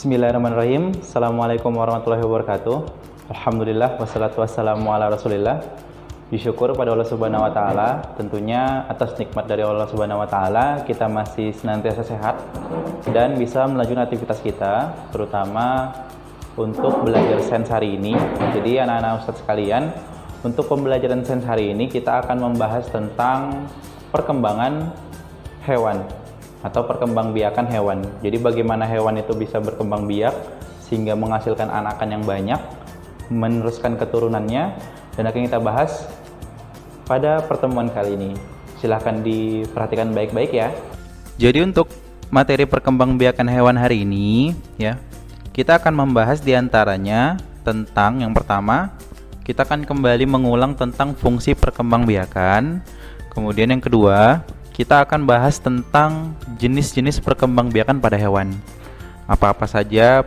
Bismillahirrahmanirrahim. Assalamualaikum warahmatullahi wabarakatuh. Alhamdulillah wassalatu wassalamu ala rasulillah. Bersyukur pada Allah Subhanahu wa taala, tentunya atas nikmat dari Allah Subhanahu wa taala kita masih senantiasa sehat dan bisa melanjutkan aktivitas kita, terutama untuk belajar sains hari ini. Jadi anak-anak Ustadz sekalian, untuk pembelajaran sains hari ini kita akan membahas tentang perkembangan hewan atau perkembangbiakan hewan. Jadi bagaimana hewan itu bisa berkembang biak sehingga menghasilkan anakan yang banyak, meneruskan keturunannya, dan akan kita bahas pada pertemuan kali ini. Silahkan diperhatikan baik-baik ya. Jadi untuk materi perkembangbiakan hewan hari ini ya, kita akan membahas diantaranya tentang yang pertama, kita akan kembali mengulang tentang fungsi perkembangbiakan. Kemudian yang kedua, kita akan bahas tentang jenis-jenis perkembangbiakan pada hewan. Apa-apa saja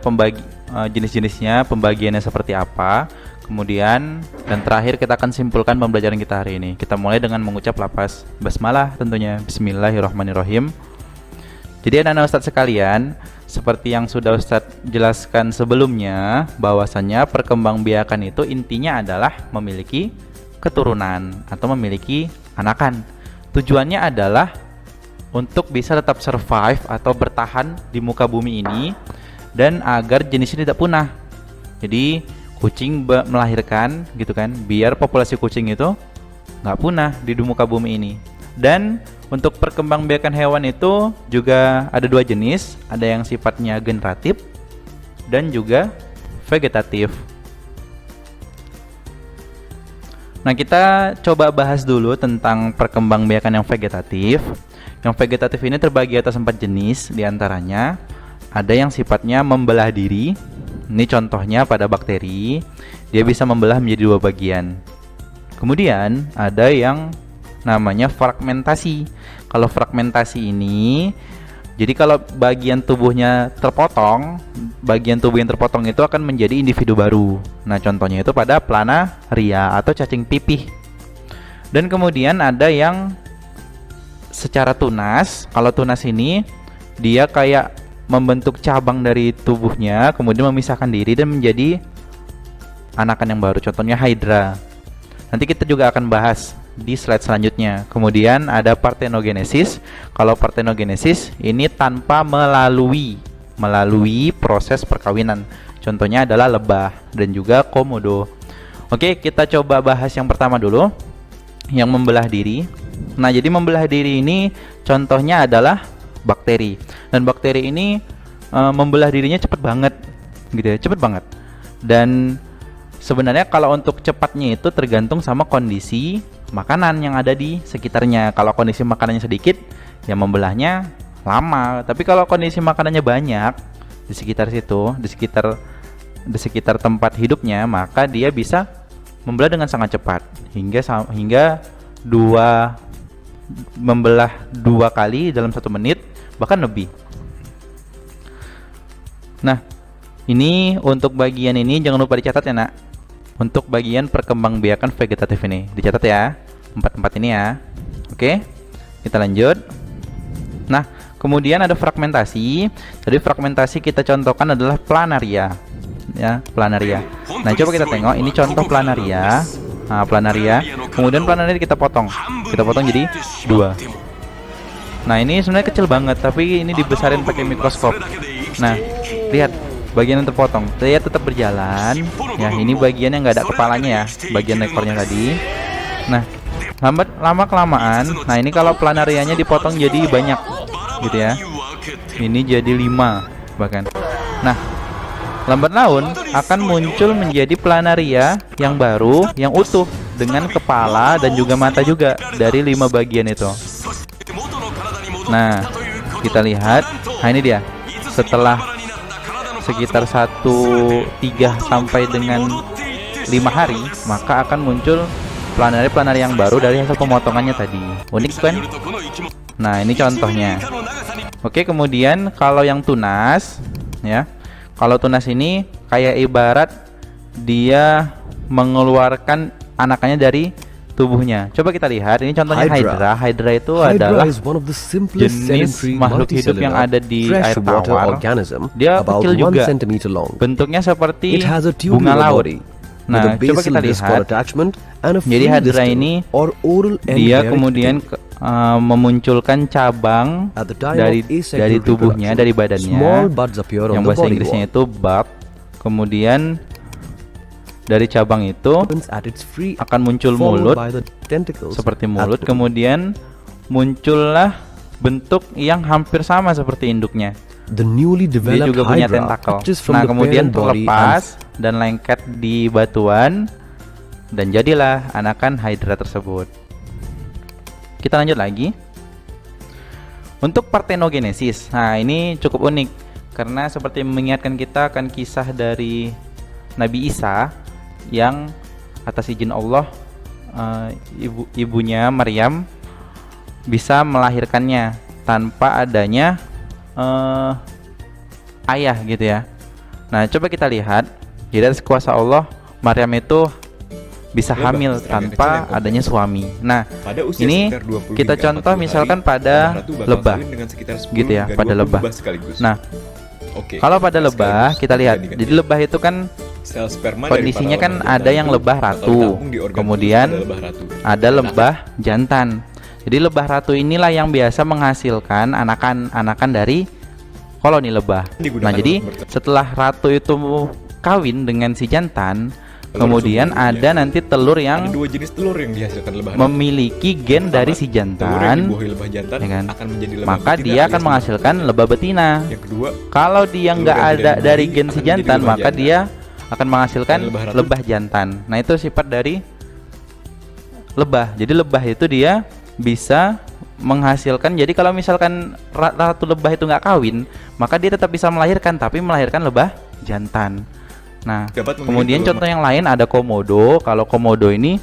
jenis-jenisnya, pembagiannya seperti apa. Kemudian dan terakhir kita akan simpulkan pembelajaran kita hari ini. Kita mulai dengan mengucap lafaz basmalah tentunya. Bismillahirrahmanirrahim. Jadi anak-anak Ustadz sekalian, seperti yang sudah Ustadz jelaskan sebelumnya, bahwasannya perkembangbiakan itu intinya adalah memiliki keturunan atau memiliki anakan. Tujuannya adalah untuk bisa tetap survive atau bertahan di muka bumi ini dan agar jenisnya tidak punah. Jadi kucing melahirkan gitu kan, biar populasi kucing itu nggak punah di muka bumi ini. Dan untuk perkembangbiakan hewan itu juga ada dua jenis, ada yang sifatnya generatif dan juga vegetatif. Nah, kita coba bahas dulu tentang perkembangbiakan yang vegetatif. Yang vegetatif ini terbagi atas 4 jenis, diantaranya ada yang sifatnya membelah diri. Ini contohnya pada bakteri, dia bisa membelah menjadi 2 bagian. Kemudian ada yang namanya fragmentasi. Kalau fragmentasi ini, jadi kalau bagian tubuhnya terpotong, bagian tubuh yang terpotong itu akan menjadi individu baru. Nah, contohnya itu pada planaria atau cacing pipih. Dan kemudian ada yang secara tunas. Kalau tunas ini dia kayak membentuk cabang dari tubuhnya, kemudian memisahkan diri dan menjadi anakan yang baru. Contohnya hydra. Nanti kita juga akan bahas di slide selanjutnya. Kemudian ada parthenogenesis. Kalau parthenogenesis ini tanpa melalui proses perkawinan. Contohnya adalah lebah dan juga komodo. Oke, kita coba bahas yang pertama dulu, yang membelah diri. Nah, jadi membelah diri ini contohnya adalah bakteri. Dan bakteri ini membelah dirinya cepat banget gitu ya, cepat banget. Dan sebenarnya kalau untuk cepatnya itu tergantung sama kondisi makanan yang ada di sekitarnya. Kalau kondisi makanannya sedikit, ya membelahnya lama. Tapi kalau kondisi makanannya banyak di sekitar situ, di sekitar tempat hidupnya, maka dia bisa membelah dengan sangat cepat hingga membelah 2 kali dalam 1 menit, bahkan lebih. Nah, ini untuk bagian ini jangan lupa dicatat ya, Nak. Untuk bagian perkembangbiakan vegetatif ini dicatat ya, 4 ini ya. Oke, kita lanjut. Nah, kemudian ada fragmentasi. Jadi fragmentasi kita contohkan adalah planaria ya, planaria. Nah, coba kita tengok ini contoh planaria. Nah, planaria. Kemudian planaria kita potong jadi 2. Nah, ini sebenarnya kecil banget, tapi ini dibesarin pakai mikroskop. Nah, lihat bagian yang terpotong, dia tetap berjalan. Ya, ini bagian yang nggak ada kepalanya ya, bagian ekornya tadi. Nah, lama kelamaan, nah ini kalau planarianya dipotong jadi banyak, gitu ya. Ini jadi 5 bahkan. Nah, lambat laun akan muncul menjadi planaria yang baru, yang utuh dengan kepala dan juga mata juga dari 5 bagian itu. Nah, kita lihat, nah ini dia. Setelah sekitar 3 sampai dengan 5 hari, maka akan muncul planaria yang baru dari hasil pemotongannya tadi. Unik kan? Nah, ini contohnya. Oke, kemudian kalau yang tunas ya. Kalau tunas ini kayak ibarat dia mengeluarkan anakannya dari tubuhnya. Coba kita lihat, ini contohnya Hydra. Hydra. Hydra itu Hydra adalah is one of the simplest jenis sedentary makhluk hidup yang ada di air freshwater tawar. organism, Dia about kecil 1 juga. centimeter long. Bentuknya seperti It has a bunga tubular laut. body Nah, with a coba basal kita discal lihat. attachment and a Jadi free Hydra distal ini or oral end Dia hairy kemudian tube. memunculkan cabang At the time dari of asexual tubuhnya, reproduction, dari badannya, small buds appear on yang the bahasa body Inggrisnya wall. itu bud. Kemudian dari cabang itu Opens at its free, akan muncul followed mulut by the tentacles seperti at mulut, the- kemudian muncullah bentuk yang hampir sama seperti induknya. The newly Dia developed juga punya Hydra tentakel. emerges from Nah, the kemudian parent body terlepas dan lengket di batuan dan jadilah anakan Hydra tersebut. Kita lanjut lagi. Untuk partenogenesis, nah ini cukup unik karena seperti mengingatkan kita akan kisah dari Nabi Isa yang atas izin Allah ibunya Maryam bisa melahirkannya tanpa adanya ayah gitu ya. Nah, coba kita lihat di atas kuasa Allah Maryam itu bisa hamil tanpa adanya suami. Nah, Pada usia ini sekitar 20 kita hingga contoh 40 misalkan hari, pada Mbah Ratu bakal lebah. kawin dengan sekitar 10 Gitu ya, hingga pada 20 lebah. sekaligus. Nah, Oke, kalau pada lebah sekaligus kita lihat. dibandingkan Jadi dia. lebah itu kan Sel sperma kondisinya dari para kan lebah ada yang jantan lebah bakal ratu, ditampung di organ kemudian khusus pada lebah ratu. ada lebah jantan. Jadi lebah ratu inilah yang biasa menghasilkan anakan dari koloni lebah. Digunakan Nah, jadi untuk bertelur. setelah ratu itu kawin dengan si jantan, Telur kemudian sumbernya. ada nanti telur Ada yang dua jenis telur yang dihasilkan lebah ratu. memiliki gen dari si Telur yang jantan, dibuahi lebah jantan ya kan? akan menjadi lebah maka betina dia alias akan lebah menghasilkan betina. lebah betina. Yang kedua, Kalau dia telur nggak yang ada tidak dari dibuahi gen si akan menjadi jantan, lebah maka jantan. dia akan menghasilkan Dan lebah ratu. lebah jantan. Nah, itu sifat dari lebah. Jadi lebah itu dia bisa menghasilkan. Jadi kalau misalkan ratu lebah itu nggak kawin, maka dia tetap bisa melahirkan, tapi melahirkan lebah jantan. Nah, dapat memilih kemudian telur contoh yang lain ada komodo. Kalau komodo ini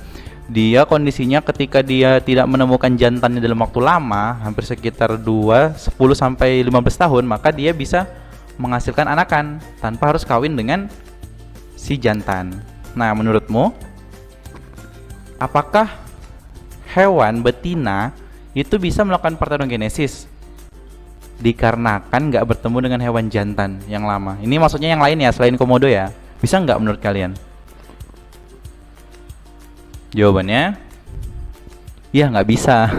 dia kondisinya ketika dia tidak menemukan jantannya dalam waktu lama, hampir sekitar 10 sampai 15 tahun, maka dia bisa menghasilkan anakan tanpa harus kawin dengan si jantan. Nah, menurutmu apakah hewan betina itu bisa melakukan partenogenesis dikarenakan nggak bertemu dengan hewan jantan yang lama? Ini maksudnya yang lain ya, selain komodo ya. Bisa nggak menurut kalian? Jawabannya, ya nggak bisa.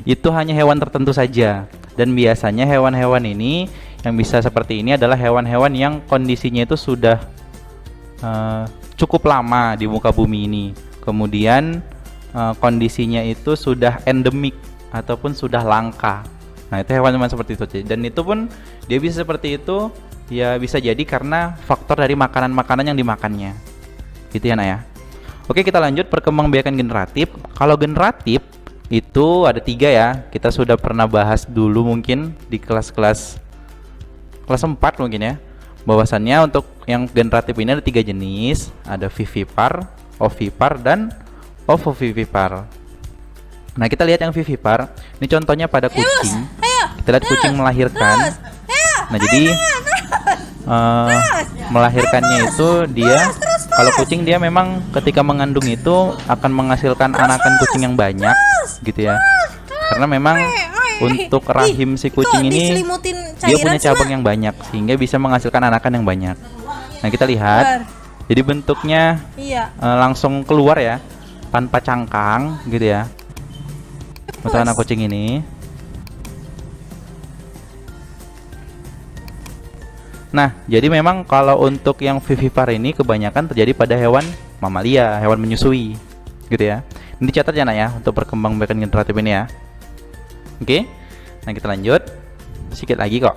Itu hanya hewan tertentu saja. Dan biasanya hewan-hewan ini yang bisa seperti ini adalah hewan-hewan yang kondisinya itu sudah cukup lama di muka bumi ini. Kemudian kondisinya itu sudah endemik ataupun sudah langka. Nah, itu hewan-hewan seperti itu. Dan itu pun dia bisa seperti itu ya, bisa jadi karena faktor dari makanan-makanan yang dimakannya. Gitu ya, Nak ya. Oke, kita lanjut perkembangbiakan generatif. Kalau generatif itu ada 3 ya. Kita sudah pernah bahas dulu mungkin di kelas 4 mungkin ya. Bahwasannya untuk yang generatif ini ada 3 jenis. Ada vivipar, ovipar, dan ovovivipar. Nah, kita lihat yang vivipar. Ini contohnya pada kucing. Kita lihat kucing melahirkan. Nah, jadi melahirkannya itu dia, kalau kucing dia memang ketika mengandung itu akan menghasilkan anakan kucing yang banyak gitu ya. Karena memang untuk rahim si kucing ini dia punya cabang yang banyak sehingga bisa menghasilkan anakan yang banyak. Nah, kita lihat. Jadi bentuknya langsung keluar ya, tanpa cangkang gitu ya. Untuk anak kucing ini. Nah, jadi memang kalau untuk yang vivipar ini kebanyakan terjadi pada hewan mamalia, hewan menyusui, gitu ya. Ini dicatat ya, Nak ya, untuk perkembangbiakan generatif ini ya. Oke, nah kita lanjut. Sedikit lagi kok.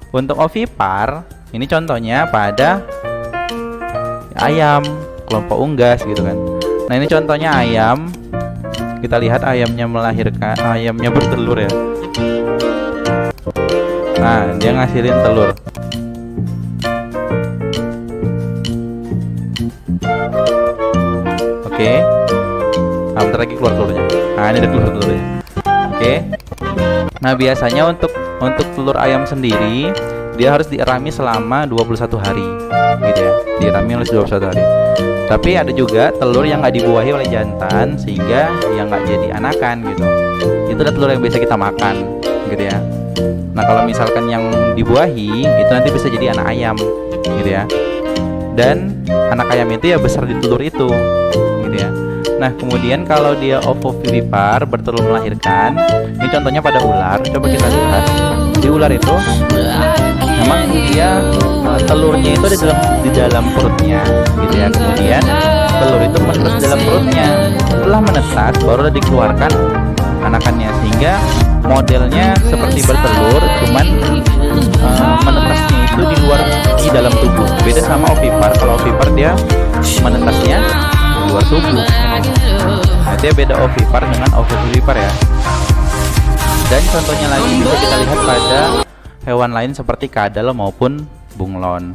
Untuk ovipar, ini contohnya pada ayam, kelompok unggas gitu kan. Nah, ini contohnya ayam. Kita lihat ayamnya melahirkan, ayamnya bertelur ya. Nah, dia ngasilin telur. Oke. Nah, bentar lagi keluar telurnya. Nah, ini udah keluar telurnya. Oke. Nah, biasanya untuk telur ayam sendiri dia harus dierami selama 21 hari gitu ya, dierami oleh 21 hari. Tapi ada juga telur yang nggak dibuahi oleh jantan sehingga yang nggak jadi anakan gitu. Itu adalah telur yang biasa kita makan gitu ya. Nah kalau misalkan yang dibuahi itu nanti bisa jadi anak ayam gitu ya. Dan anak ayam itu ya besar di telur itu gitu ya. Nah kemudian kalau dia ovovivipar, bertelur melahirkan, ini contohnya pada ular. Coba kita lihat di ular itu memang dia telurnya itu di dalam perutnya gitu ya. Kemudian telur itu menetas di dalam perutnya, setelah menetas baru dikeluarkan anakannya, sehingga modelnya seperti bertelur, cuman menetasnya itu di dalam tubuh. Beda sama ovipar. Kalau ovipar dia menetasnya di luar tubuh. Nah, dia beda ovipar dengan ovovivipar ya. Dan contohnya lagi bisa kita lihat pada hewan lain seperti kadal maupun bunglon.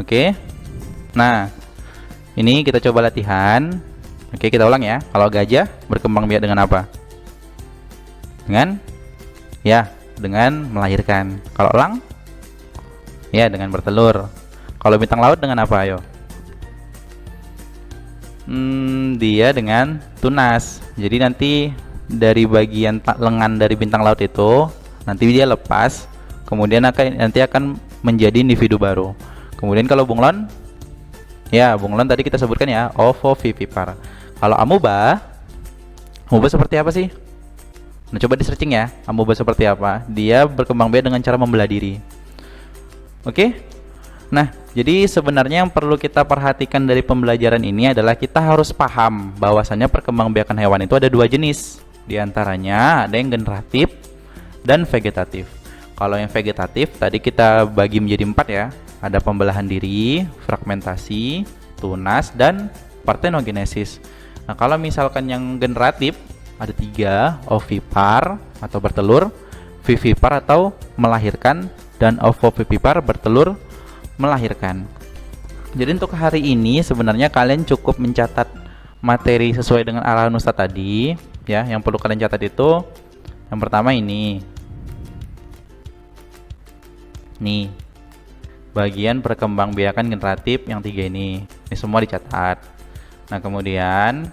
Oke. Nah, ini kita coba latihan. Oke, kita ulang ya. Kalau gajah berkembang biak dengan apa? Dengan melahirkan. Kalau elang? Ya, dengan bertelur. Kalau bintang laut dengan apa, ayo? Dia dengan tunas. Jadi nanti dari bagian lengan dari bintang laut itu nanti dia lepas, kemudian nanti akan menjadi individu baru. Kemudian kalau bunglon, ya bunglon tadi kita sebutkan ya, ovovivipar. Kalau amuba seperti apa sih? Nah coba di searching ya, amuba seperti apa? Dia berkembang biak dengan cara membelah diri. Oke? Nah, jadi sebenarnya yang perlu kita perhatikan dari pembelajaran ini adalah kita harus paham bahwasannya perkembangbiakan hewan itu ada dua jenis. Di antaranya ada yang generatif dan vegetatif. Kalau yang vegetatif tadi kita bagi menjadi 4 ya. Ada pembelahan diri, fragmentasi, tunas, dan partenogenesis. Nah, kalau misalkan yang generatif ada 3, ovipar atau bertelur, vivipar atau melahirkan, dan ovovivipar bertelur melahirkan. Jadi untuk hari ini sebenarnya kalian cukup mencatat materi sesuai dengan arahan Ustadz tadi ya. Yang perlu kalian catat itu yang pertama ini nih, bagian perkembangbiakan generatif yang 3 ini semua dicatat. Nah kemudian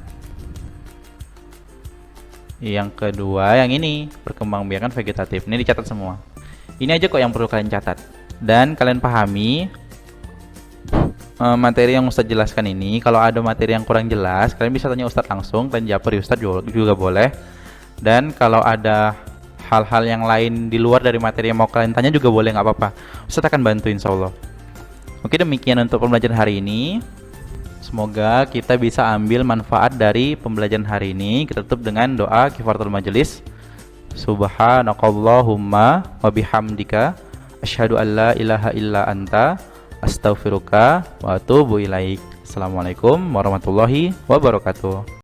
yang kedua yang ini perkembangbiakan vegetatif, ini dicatat semua. Ini aja kok yang perlu kalian catat. Dan kalian pahami materi yang Ustadz jelaskan ini. Kalau ada materi yang kurang jelas, kalian bisa tanya Ustadz langsung, kalian japri Ustadz juga boleh. Dan kalau ada hal-hal yang lain di luar dari materi yang mau kalian tanya juga boleh, nggak apa-apa. Ustadz akan bantu insya Allah. Oke, demikian untuk pembelajaran hari ini. Semoga kita bisa ambil manfaat dari pembelajaran hari ini. Kita tutup dengan doa kifaratul majelis. Subhanakallahumma wa bihamdika asyhadu an la ilaha illa anta astaghfiruka wa atubu ilaik. Assalamualaikum warahmatullahi wabarakatuh.